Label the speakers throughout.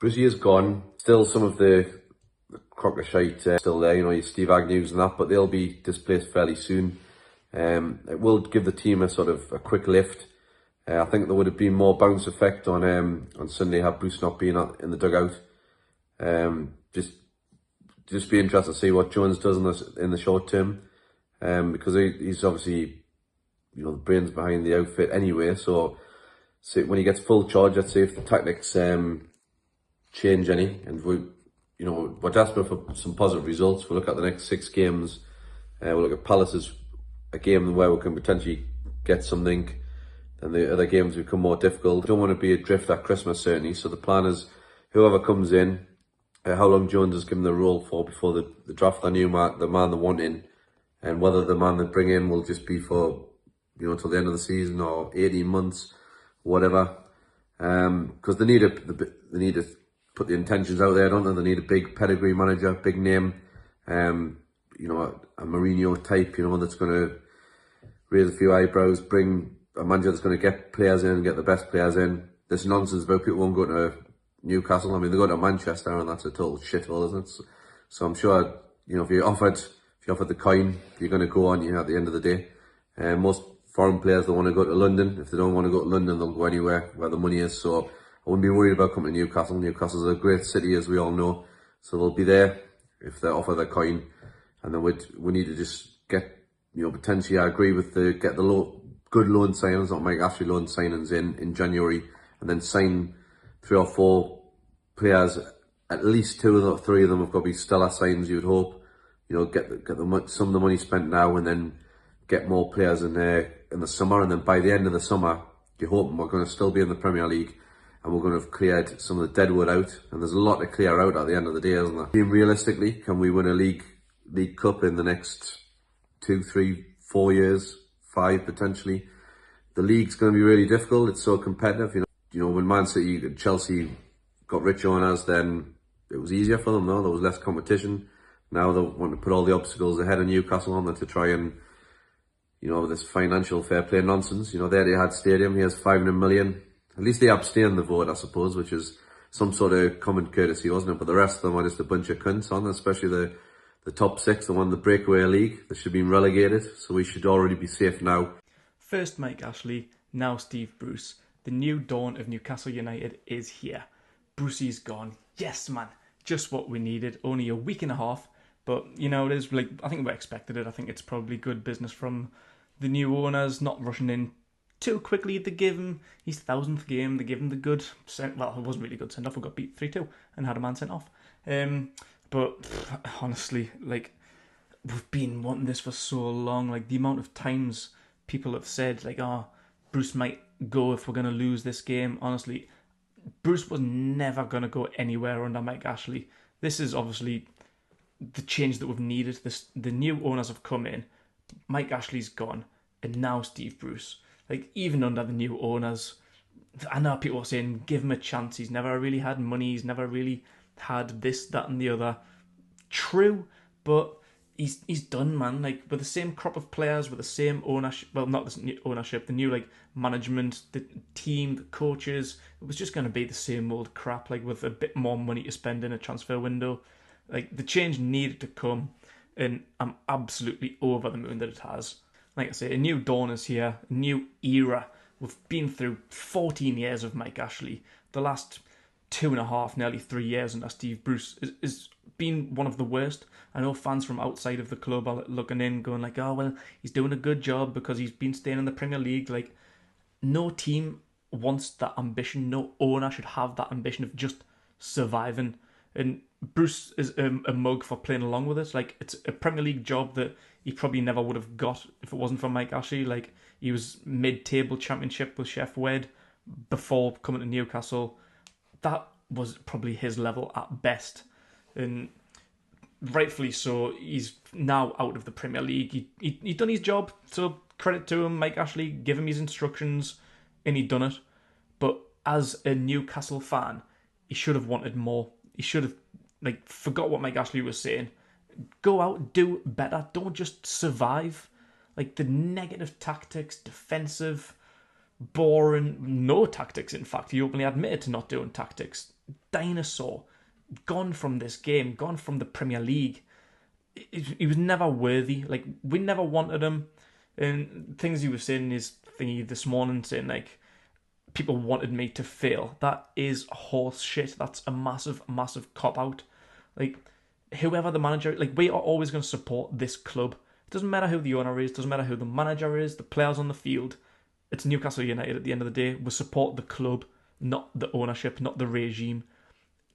Speaker 1: Brucey is gone. Still some of the crocker shite still there, your Steve Agnew's and that, but they'll be displaced fairly soon. It will give the team a sort of a quick lift. I think there would have been more bounce effect on Sunday had Bruce not been in the dugout. Just be interested to see what Jones does in the short term, because he's obviously the brains behind the outfit anyway. So when he gets full charge, let's say if the tactics change any, and we're desperate for some positive results. We'll look at the next 6 games. We'll look at Palace as a game where we can potentially get something, and the other games become more difficult. Don't want to be adrift at Christmas, certainly. So the plan is whoever comes in, how long Jones has given the role for before the draft the man they want in, and whether the man they bring in will just be for till the end of the season or 18 months, whatever. Because they need to put the intentions out there, don't they? They need a big pedigree manager, big name, a Mourinho type, that's going to raise a few eyebrows, bring a manager that's going to get players in, get the best players in. This nonsense about people won't go to Newcastle. I mean, they go to Manchester, and that's a total shithole, isn't it? So I'm sure, if you offered the coin, you're going to go on. At the end of the day, most foreign players don't want to go to London. If they don't want to go to London, they'll go anywhere where the money is. So I wouldn't be worried about coming to Newcastle. Newcastle's a great city, as we all know. So they'll be there if they offer their coin. And then we need to just get, potentially, I agree with get the good loan signings, not Mike Ashley loan signings in January, and then sign 3 or 4 players. At least 2 or 3 of them have got to be stellar signs, you would hope. Get some of the money spent now, and then get more players in the summer. And then by the end of the summer, you're hoping we're going to still be in the Premier League, and we're going to have cleared some of the deadwood out. And there's a lot to clear out at the end of the day, isn't there? Being realistically, can we win a League Cup in the next 2, 3, 4 years, 5 potentially? The league's going to be really difficult. It's so competitive. When Man City and Chelsea got rich owners, then it was easier for them. There was less competition. Now they want to put all the obstacles ahead of Newcastle on there to try and, this financial fair play nonsense. There they had stadium. Here's 500 million. At least they abstained the vote, I suppose, which is some sort of common courtesy, wasn't it? But the rest of them are just a bunch of cunts on, especially the top 6, the one in the breakaway league. They should have been relegated, so we should already be safe now.
Speaker 2: First Mike Ashley, now Steve Bruce. The new dawn of Newcastle United is here. Brucey's gone. Yes, man. Just what we needed. Only a week and a half. But, it is I think we expected it. I think it's probably good business from the new owners, not rushing in too quickly. They give him his 1000th game. They give him the good, it wasn't really good send-off. We got beat 3-2 and had a man sent off. But honestly, we've been wanting this for so long. The amount of times people have said, Bruce might go if we're going to lose this game. Honestly, Bruce was never going to go anywhere under Mike Ashley. This is obviously the change that we've needed. The new owners have come in. Mike Ashley's gone. And now Steve Bruce. Even under the new owners, I know people are saying, give him a chance. He's never really had money. He's never really had this, that and the other. True, but he's done, man. With the same crop of players, with the same ownership, well, not the new ownership, the new management, the team, the coaches, it was just going to be the same old crap, with a bit more money to spend in a transfer window. The change needed to come, and I'm absolutely over the moon that it has. Like I say, a new dawn is here, a new era. We've been through 14 years of Mike Ashley. The last 2.5, nearly 3 years under Steve Bruce is been one of the worst. I know fans from outside of the club are looking in, going oh, well, he's doing a good job because he's been staying in the Premier League. No team wants that ambition. No owner should have that ambition of just surviving. And Bruce is a mug for playing along with it. It's a Premier League job that he probably never would have got if it wasn't for Mike Ashley. He was mid-table championship with Chef Wed before coming to Newcastle. That was probably his level at best. And rightfully so, he's now out of the Premier League. He'd done his job, so credit to him. Mike Ashley, give him his instructions, and he'd done it. But as a Newcastle fan, he should have wanted more. He should have forgot what Mike Ashley was saying. Go out, do better. Don't just survive. The negative tactics, defensive, boring, no tactics. In fact, he openly admitted to not doing tactics. dinosaur, gone from this game, gone from the Premier League. He was never worthy. Like, we never wanted him. And things he was saying is thingy this morning, saying like people wanted me to fail. That is horse shit. That's a massive, massive cop out. Like, whoever the manager, like, we are always going to support this club. It doesn't matter who the owner is, doesn't matter who the manager is, the players on the field. It's Newcastle United at the end of the day. We support the club, not the ownership, not the regime.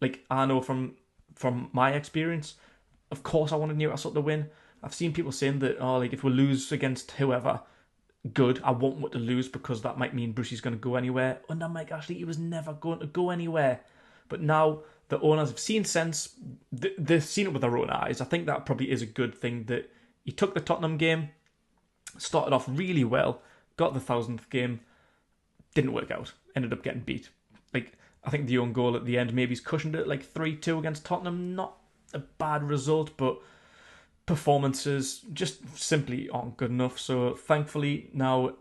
Speaker 2: Like, I know from my experience, of course I wanted Newcastle to win. I've seen people saying that, oh, like, if we lose against whoever, good, I won't want to lose because that might mean Brucey's going to go anywhere. Under Mike Ashley, he was never going to go anywhere. But now the owners have seen sense. They've seen it with their own eyes. I think that probably is a good thing that he took the Tottenham game, started off really well, got the 1000th game, didn't work out, ended up getting beat. Like, I think the own goal at the end maybe he's cushioned it, like 3-2 against Tottenham. Not a bad result, but performances just simply aren't good enough. So thankfully now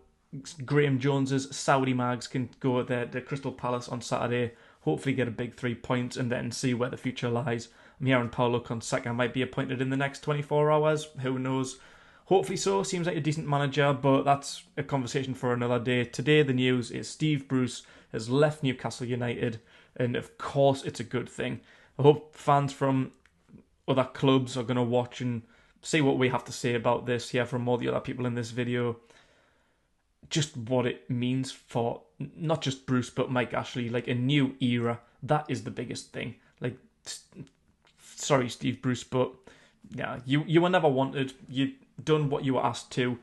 Speaker 2: Graham Jones's Saudi Mags can go there to Crystal Palace on Saturday, hopefully get a big 3 points and then see where the future lies. I'm hearing Paulo Fonseca might be appointed in the next 24 hours. Who knows? Hopefully so. Seems like a decent manager, but that's a conversation for another day. Today the news is Steve Bruce has left Newcastle United, and of course it's a good thing. I hope fans from other clubs are going to watch and see what we have to say about this, hear from all the other people in this video, just what it means for not just Bruce but Mike Ashley, like a new era. That is the biggest thing. Like, sorry Steve Bruce, but yeah, you were never wanted. You done what you were asked to,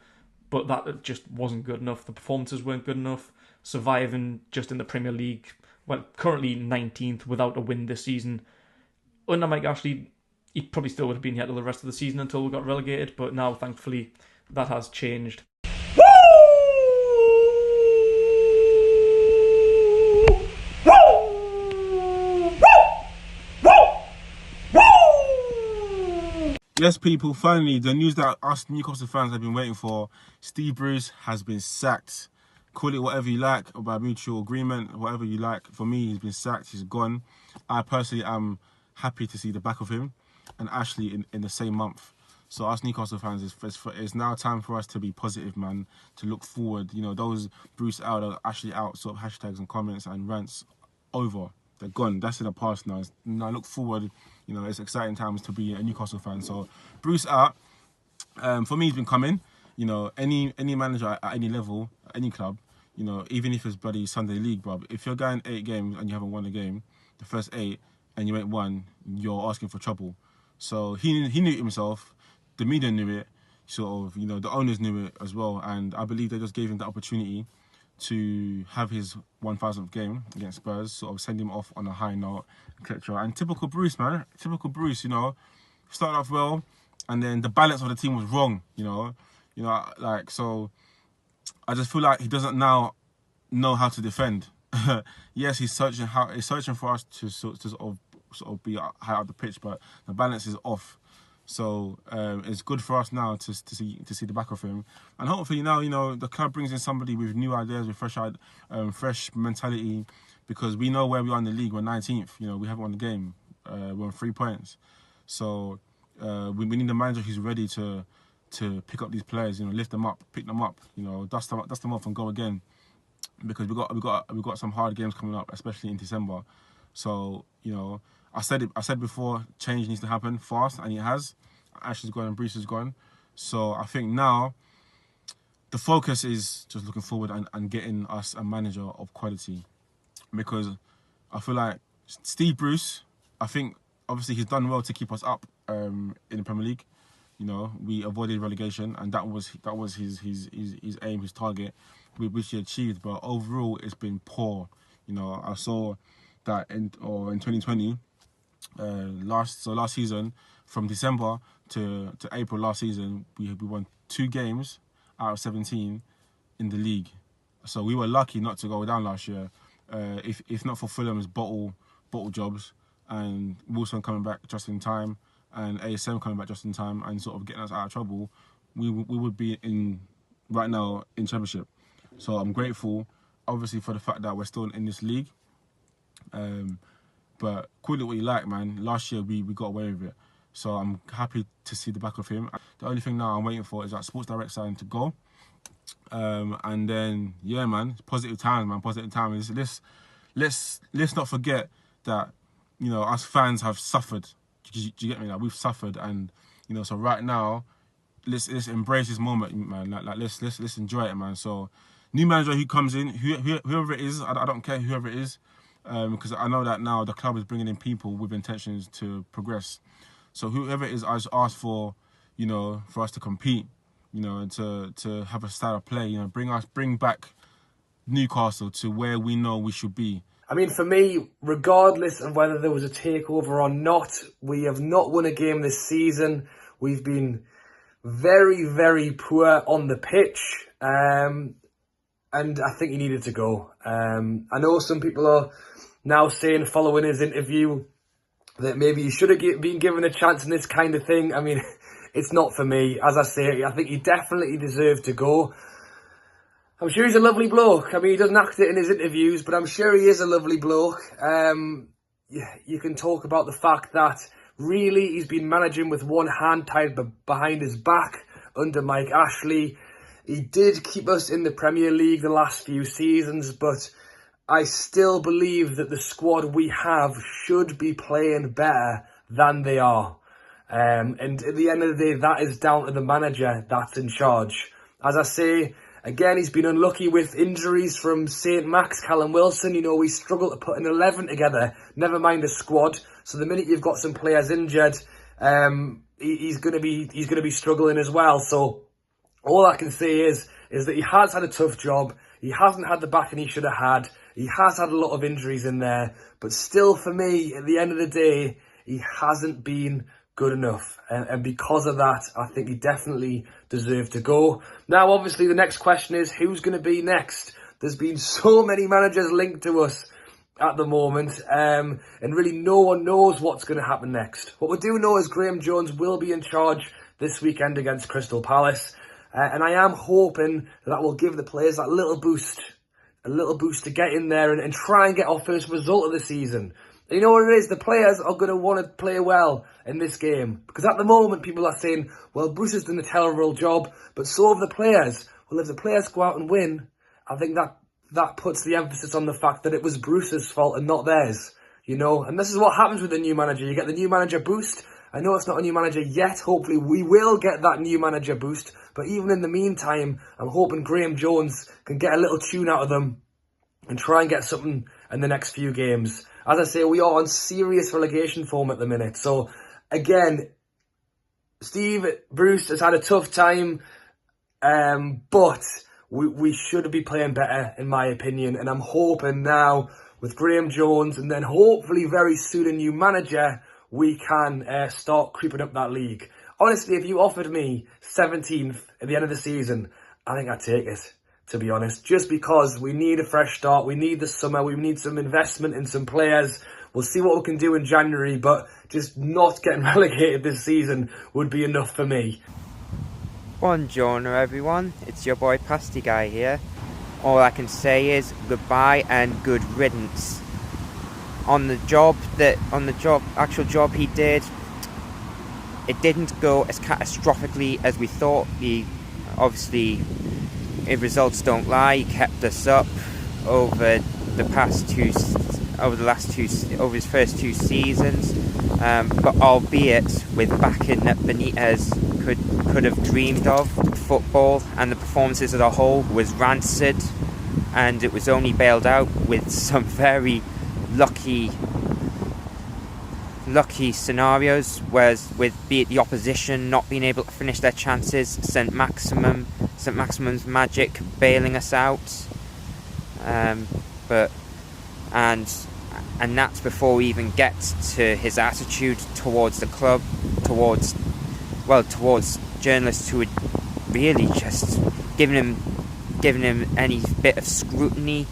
Speaker 2: but that just wasn't good enough. The performances weren't good enough. Surviving just in the Premier League, well, currently 19th without a win this season. Under Mike Ashley, he probably still would have been here till the rest of the season until we got relegated, but now thankfully that has changed.
Speaker 3: Yes, people, finally, the news that us Newcastle fans have been waiting for. Steve Bruce has been sacked. Call it whatever you like, or by mutual agreement, whatever you like. For me, he's been sacked, he's gone. I personally am happy to see the back of him and Ashley in the same month. So us Newcastle fans, it's now time for us to be positive, man, to look forward. You know, those Bruce out or Ashley out sort of hashtags and comments and rants over. They're gone. That's in the past now. Now look forward. You know, it's exciting times to be a Newcastle fan. So Bruce out. For me, he's been coming. You know, any manager at any level, any club, you know, even if it's bloody Sunday League, bro. If you're going 8 games and you haven't won a game, the first 8, and you ain't won, you're asking for trouble. So he knew it himself. The media knew it. Sort of, you know, the owners knew it as well. And I believe they just gave him the opportunity to have his 1000th game against Spurs, sort of send him off on a high note, etc. And typical Bruce, man. Typical Bruce, you know. Started off well, and then the balance of the team was wrong, you know. You know, like, so I just feel like he doesn't now know how to defend. Yes, he's searching for us to sort of be high up the pitch, but the balance is off. So it's good for us now to see the back of him, and hopefully now, you know, the club brings in somebody with new ideas, with fresh mentality, because we know where we are in the league. We're 19th. You know, we haven't won the game. We're on 3 points. So we need a manager who's ready to pick up these players. You know, lift them up, pick them up. You know, dust them off and go again, because we got some hard games coming up, especially in December. So, you know, I said before, change needs to happen fast, and it has. Ashley's gone and Bruce is gone. So I think now the focus is just looking forward and getting us a manager of quality, because I feel like Steve Bruce, I think obviously he's done well to keep us up in the Premier League. You know, we avoided relegation, and that was his aim, his target, which he achieved. But overall, it's been poor. You know, I saw that in 2020, last season, from December to April last season, we won 2 games out of 17 in the league. So we were lucky not to go down last year. If not for Fulham's bottle jobs and Wilson coming back just in time and ASM coming back just in time and sort of getting us out of trouble, we would be right now in Championship. So I'm grateful, obviously, for the fact that we're still in this league. But call it what you like, man. Last year we got away with it. So I'm happy to see the back of him. The only thing now I'm waiting for is that Sports Direct signing to go. And then, yeah, man, positive times, man. Positive times. Let's not forget that, you know, us fans have suffered. Do you get me? Like, we've suffered, and, you know, so right now, let's embrace this moment, man. Like let's enjoy it, man. So, new manager who comes in, whoever it is, I don't care whoever it is, because I know that now the club is bringing in people with intentions to progress. So whoever it is, I just ask for, you know, for us to compete, you know, and to have a style of play, you know, bring back Newcastle to where we know we should be.
Speaker 4: I mean, for me, regardless of whether there was a takeover or not, we have not won a game this season. We've been very, very poor on the pitch, and I think he needed to go. I know some people are now saying, following his interview, that maybe he should have been given a chance in this kind of thing. I mean, it's not for me. As I say, I think he definitely deserved to go. I'm sure he's a lovely bloke. I mean, he doesn't act it in his interviews, but I'm sure he is a lovely bloke. You can talk about the fact that really he's been managing with one hand tied behind his back under Mike Ashley. He did keep us in the Premier League the last few seasons, but I still believe that the squad we have should be playing better than they are. And at the end of the day, that is down to the manager that's in charge. As I say, again, he's been unlucky with injuries from St. Max, Callum Wilson. You know, we struggle to put an 11 together, never mind a squad. So the minute you've got some players injured, he's going to be struggling as well. So all I can say is that he has had a tough job. He hasn't had the backing he should have had. He has had a lot of injuries in there. But still, for me, at the end of the day, he hasn't been good enough. And because of that, I think he definitely deserved to go. Now, obviously, the next question is, who's going to be next? There's been so many managers linked to us at the moment, and really no one knows what's going to happen next. What we do know is Graham Jones will be in charge this weekend against Crystal Palace, and I am hoping that will give the players that little boost to get in there and try and get our first result of the season. And you know what it is? The players are going to want to play well in this game, because at the moment people are saying, well, Bruce has done a terrible job, but so have the players. Well, if the players go out and win, I think that puts the emphasis on the fact that it was Bruce's fault and not theirs, you know. And this is what happens with the new manager. You get the new manager boost. I know it's not a new manager yet. Hopefully we will get that new manager boost. But even in the meantime, I'm hoping Graham Jones can get a little tune out of them and try and get something in the next few games. As I say, we are on serious relegation form at the minute. So, again, Steve Bruce has had a tough time, but we should be playing better, in my opinion. And I'm hoping now, with Graham Jones and then hopefully very soon a new manager, we can start creeping up that league. Honestly, if you offered me 17th at the end of the season, I think I'd take it, to be honest. Just because we need a fresh start, we need the summer, we need some investment in some players. We'll see what we can do in January, but just not getting relegated this season would be enough for me.
Speaker 5: Buongiorno everyone, it's your boy Pasty Guy here. All I can say is goodbye and good riddance. On the actual job he did, it didn't go as catastrophically as we thought. He obviously, if results don't lie, he kept us up over his first two seasons, but albeit with backing that Benitez could have dreamed of. Football and the performances as a whole was rancid, and it was only bailed out with some very lucky scenarios, whereas with be it the opposition not being able to finish their chances, St. Maximum's magic bailing us out, and that's before we even get to his attitude towards the club, towards journalists who would really just giving him any bit of scrutiny,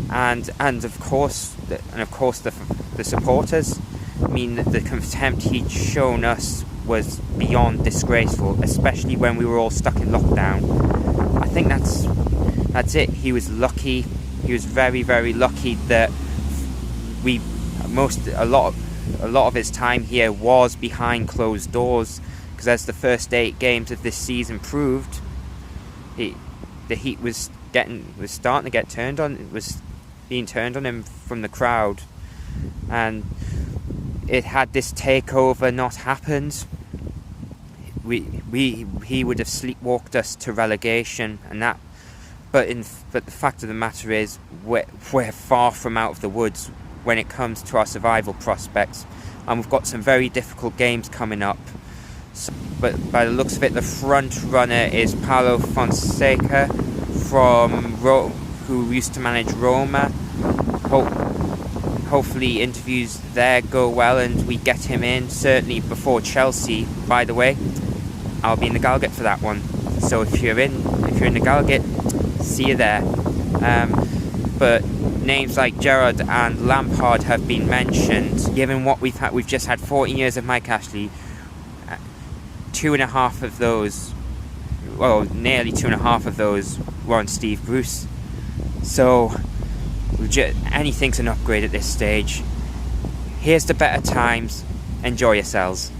Speaker 5: and of course the supporters. I mean, the contempt he'd shown us was beyond disgraceful, especially when we were all stuck in lockdown. I think that's it. He was lucky. He was very, very lucky that we a lot of his time here was behind closed doors, because as the first 8 games of this season proved, the heat was starting to get turned on. It was being turned on him from the crowd, and had this takeover not happened, he would have sleepwalked us to relegation, and that. But the fact of the matter is, we're far from out of the woods when it comes to our survival prospects, and we've got some very difficult games coming up. So, but by the looks of it, the front runner is Paulo Fonseca who used to manage Roma. Hopefully interviews there go well and we get him in, certainly before Chelsea. By the way, I'll be in the Gallowgate for that one, so if you're in the Gallowgate, see you there. But names like Gerrard and Lampard have been mentioned. Given what we've just had 14 years of Mike Ashley, 2.5 of those, well, nearly 2.5 of those were on Steve Bruce. So anything's an upgrade at this stage. Here's the better times. Enjoy yourselves.